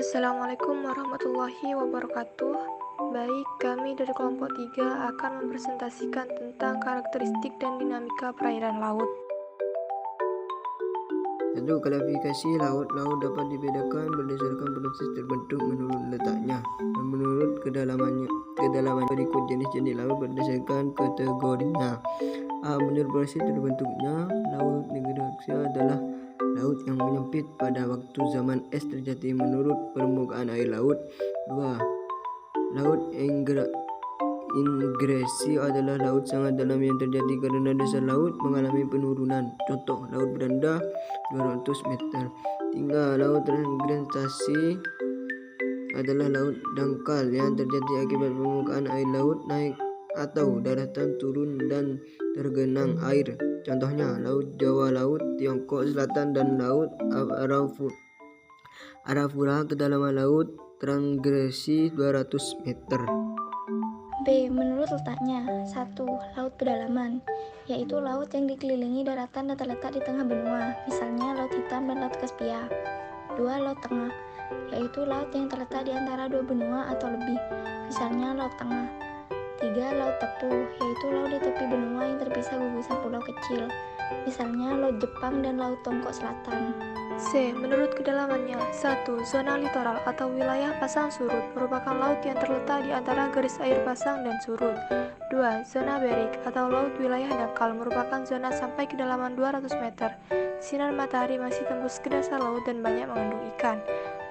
Assalamualaikum warahmatullahi wabarakatuh. Baik, kami dari kelompok 3 akan mempresentasikan tentang karakteristik dan dinamika perairan laut. Satu, klasifikasi laut. Laut dapat dibedakan berdasarkan proses terbentuk menurut letaknya dan menurut kedalamannya. Berikut jenis-jenis laut berdasarkan kategorinya. A. Menurut proses terbentuknya, laut Indonesia adalah laut yang menyempit pada waktu zaman es terjadi menurut permukaan air laut. 2. Laut ingresi adalah laut sangat dalam yang terjadi karena dasar laut mengalami penurunan. Contoh, Laut Belanda 200 meter. 3. Laut transgresasi adalah laut dangkal yang terjadi akibat permukaan air laut naik atau daratan turun dan tergenang air. Contohnya, Laut Jawa, Laut Tiongkok Selatan, dan Laut Arafura. Kedalaman laut transgresi 200 meter. B. Menurut letaknya. 1. Laut pedalaman, yaitu laut yang dikelilingi daratan dan terletak di tengah benua, misalnya Laut Hitam dan Laut Kaspia. 2. Laut tengah, yaitu laut yang terletak di antara dua benua atau lebih, misalnya Laut Tengah. 3. Laut tepu, yaitu laut di tepi benua yang terpisah gugusan pulau kecil, misalnya Laut Jepang dan Laut Tongkok Selatan. C. Menurut kedalamannya. 1. Zona litoral atau wilayah pasang surut merupakan laut yang terletak di antara garis air pasang dan surut. 2. Zona berik atau laut wilayah dangkal merupakan zona sampai kedalaman 200 meter. Sinar matahari masih tembus ke dasar laut dan banyak mengandung ikan.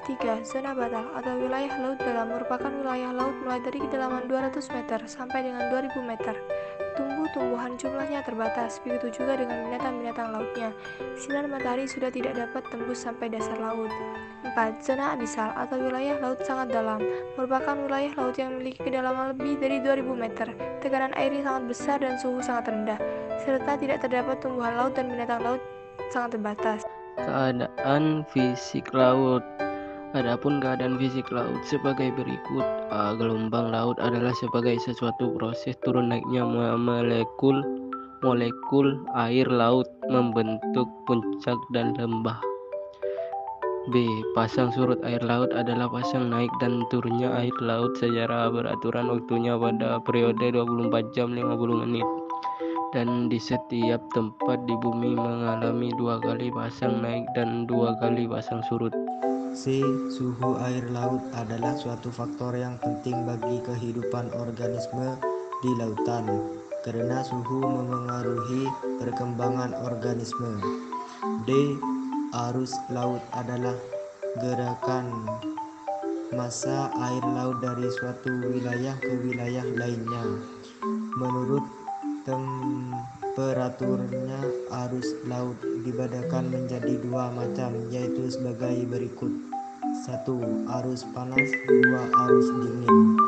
3. Zona batal atau wilayah laut dalam merupakan wilayah laut mulai dari kedalaman 200 meter sampai dengan 2000 meter. Tumbuh-tumbuhan jumlahnya terbatas, begitu juga dengan binatang-binatang lautnya. Sinar matahari sudah tidak dapat tembus sampai dasar laut. 4. Zona abisal atau wilayah laut sangat dalam merupakan wilayah laut yang memiliki kedalaman lebih dari 2000 meter, tekanan airnya sangat besar dan suhu sangat rendah, serta tidak terdapat tumbuhan laut dan binatang laut sangat terbatas. Keadaan fisik laut. Adapun keadaan fisik laut sebagai berikut. A. Gelombang laut adalah sebagai sesuatu proses turun naiknya molekul air laut membentuk puncak dan lembah. B. Pasang surut air laut adalah pasang naik dan turunnya air laut secara beraturan waktunya pada periode 24 jam 50 menit. Dan di setiap tempat di bumi mengalami 2 kali pasang naik dan 2 kali pasang surut. C. Suhu air laut adalah suatu faktor yang penting bagi kehidupan organisme di lautan, karena suhu memengaruhi perkembangan organisme. D. Arus laut adalah gerakan massa air laut dari suatu wilayah ke wilayah lainnya. Menurut temperaturnya, arus laut dibedakan menjadi dua macam, yaitu sebagai berikut. 1. Arus panas. 2. Arus dingin.